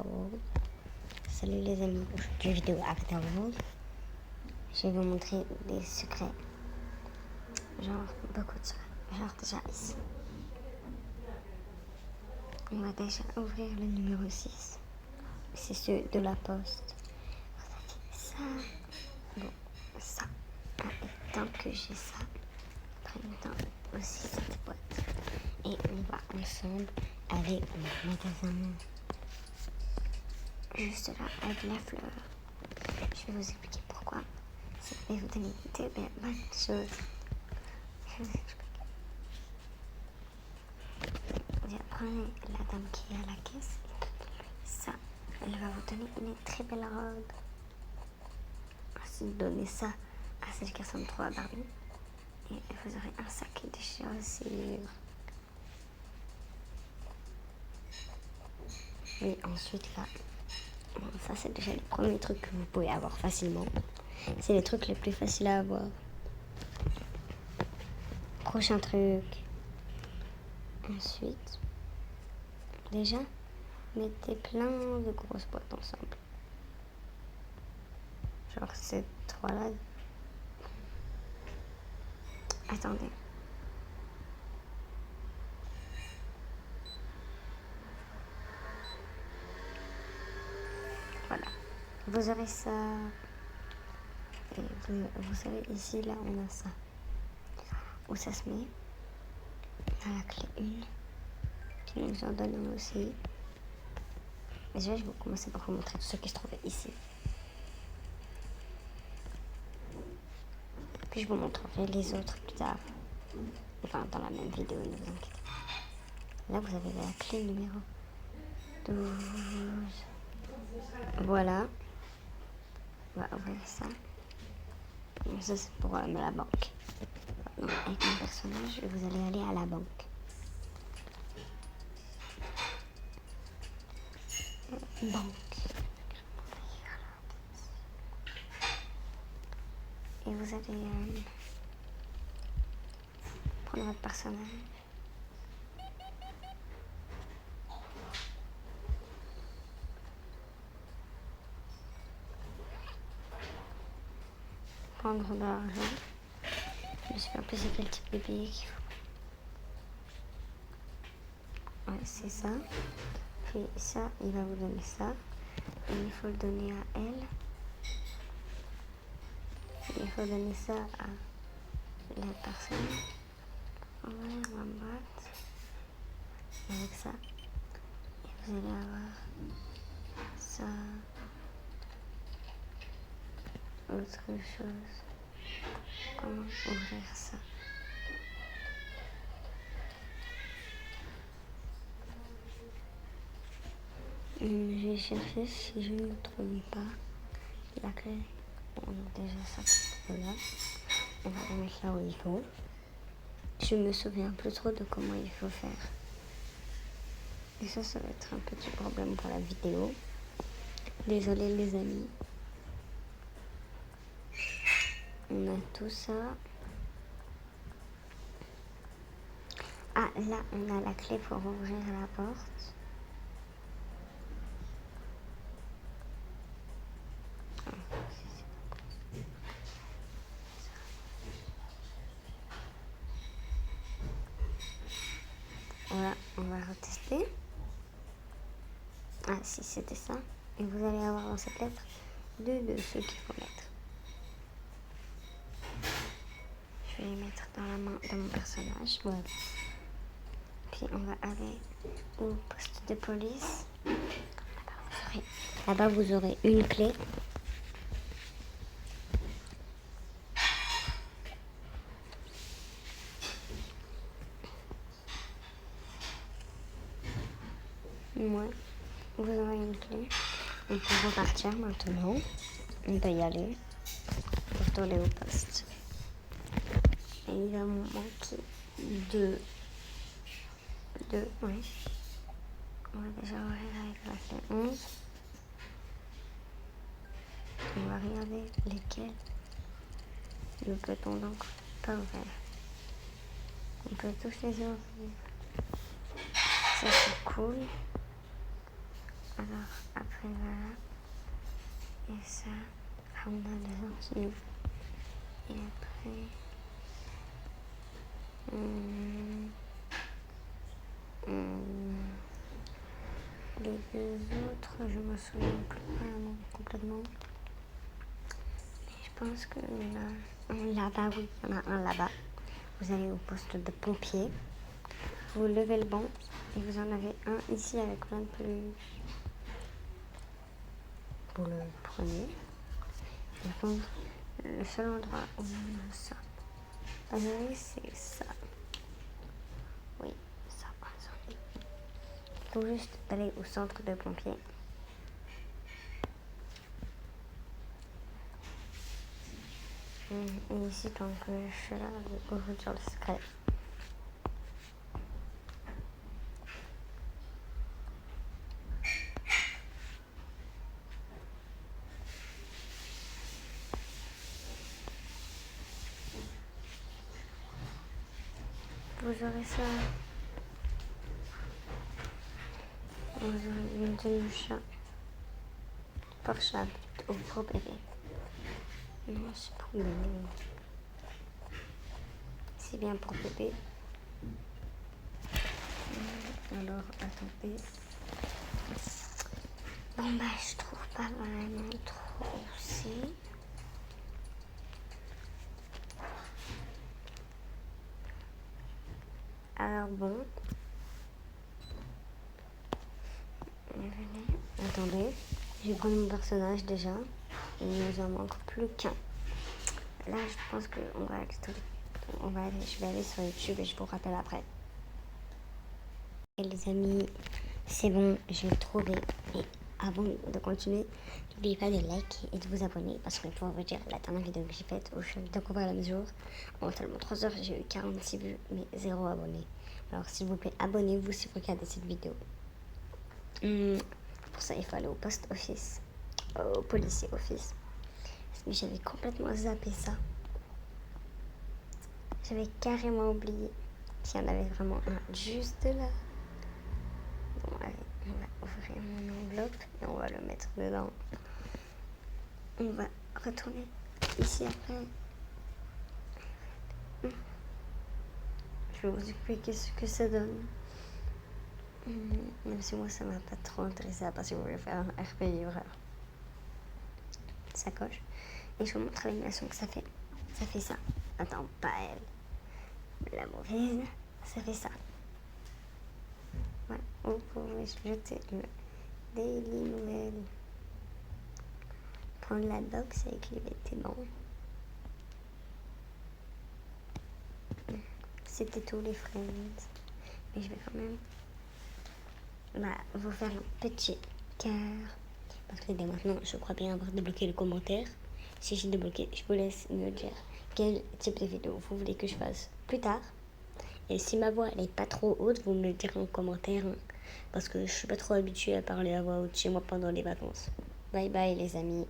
World. Salut les amis, aujourd'hui vidéo Avatar World. Je vais vous montrer des secrets. Genre beaucoup de secrets. Genre déjà ici. On va déjà ouvrir le numéro 6. C'est ceux de la poste. Ça. Bon, ça. Et tant que j'ai ça, prenons aussi cette boîte. Et on va ensemble aller au magasin. Juste là, avec la fleur. Je vais vous expliquer pourquoi. Ça va vous donner de bonnes choses. Je vais vous expliquer. Prenez la dame qui est à la caisse. Ça, elle va vous donner une très belle robe. Ensuite, donnez ça à celle qui ressemble trop à Barbie. Et vous aurez un sac de chaussures. Et ensuite, là, ça c'est déjà les premiers trucs que vous pouvez avoir facilement. C'est les trucs les plus faciles à avoir. Prochain truc. Ensuite, déjà, mettez plein de grosses boîtes ensemble. Genre ces trois-là. Attendez. Voilà. Vous aurez ça. Et vous savez, ici, là, on a ça. Où ça se met. On a la clé 1. Qui nous en donne un aussi. Mais déjà, je vais commencer par vous montrer tout ce qui se trouvait ici. Puis je vous montrerai les autres plus tard. Enfin, dans la même vidéo, ne vous inquiétez pas. Là, vous avez la clé numéro 12. Voilà. On va ouvrir ça. Ça, c'est pour la banque. Donc, avec mon personnage, vous allez aller à la banque. Banque. Et vous allez prendre votre personnage. Prendre de l'argent. Je sais pas plus c'est quel type de billet qu'il faut. Ouais, c'est ça. Puis ça, il va vous donner ça. Et il faut le donner à elle. Et il faut donner ça à la personne. On va ouvrir ma boîte. Avec ça. Et vous allez avoir ça. Autre chose. Comment ouvrir ça? Je vais chercher si je ne trouve pas la clé. On a déjà ça là. On va le mettre là où il faut. Je me souviens plus trop de comment il faut faire. Et ça va être un petit problème pour la vidéo. Désolé les amis. On a tout ça. Ah, là, on a la clé pour ouvrir la porte. Voilà, on va retester. Ah, si c'était ça. Et vous allez avoir dans cette lettre deux de ceux qu'il faut mettre. Je vais les mettre dans la main de mon personnage. Voilà. Puis on va aller au poste de police. Là-bas, vous aurez une clé. Ouais, vous aurez une clé. On peut repartir maintenant. On peut y aller. Retourner au poste. Et il va me manquer deux. Oui. On va déjà ouvrir avec la clé 11. On va regarder lesquels ne peut-on donc pas ouvrir. On peut tous les ouvrir. Ça c'est cool. Alors, après, voilà. Et ça, on a les orteils. Et après... les deux autres, je me souviens plus vraiment complètement. Je pense que là-bas, oui, il y en a un là-bas. Vous allez au poste de pompier. Vous levez le banc et vous en avez un ici avec plein de peluches. Vous le prenez. Et donc, le seul endroit où on a ça, c'est ça. Oui, ça, attendez. Il faut juste aller au centre de pompiers. Et ici, tant que je suis là, je vais vous dire le secret. Vous aurez ça. Vous aurez une tenue chat. Pour chat ou pour bébé. Non, c'est pour bébé. C'est bien pour bébé. Alors, attendez. Bon, bah, je trouve pas vraiment trop aussi. Alors, bon. Attendez. Je vais prendre mon personnage déjà. Il nous en manque plus qu'un. Là, je pense qu'on va je vais aller sur YouTube et je vous rappelle après. Et les amis, c'est bon, je l'ai trouvé. Et avant de continuer, n'oubliez pas de liker et de vous abonner parce que pour vous dire, la dernière vidéo que j'ai faite où je viens de découvrir la mesure, en seulement 3 heures, j'ai eu 46 vues mais 0 abonnés. Alors s'il vous plaît, abonnez-vous si vous regardez cette vidéo. Pour ça, il faut aller au post office, au policier office. Mais j'avais complètement zappé ça. J'avais carrément oublié qu'il y en avait vraiment un juste là. Bon, allez, on va ouvrir mon enveloppe et on va le mettre dedans. On va retourner ici après. Je vais vous expliquer ce que ça donne. Même si moi ça m'a pas trop intéressé parce que je voulais faire un RP horreur. Sacoche. Et je vous montre l'animation que ça fait. Ça fait ça. Attends, pas elle. La mauvaise, ça fait ça. Voilà, vous pouvez jeter le Daily Nouvelle. Prendre la box avec les vêtements. C'était tous les friends. Mais je vais quand même vous faire un petit cœur. Parce que dès maintenant, je crois bien avoir débloqué le commentaire. Si j'ai débloqué, je vous laisse me dire quel type de vidéo vous voulez que je fasse plus tard. Et si ma voix n'est pas trop haute, vous me le direz en commentaire. Hein, parce que je suis pas trop habituée à parler à voix haute chez moi pendant les vacances. Bye bye les amis.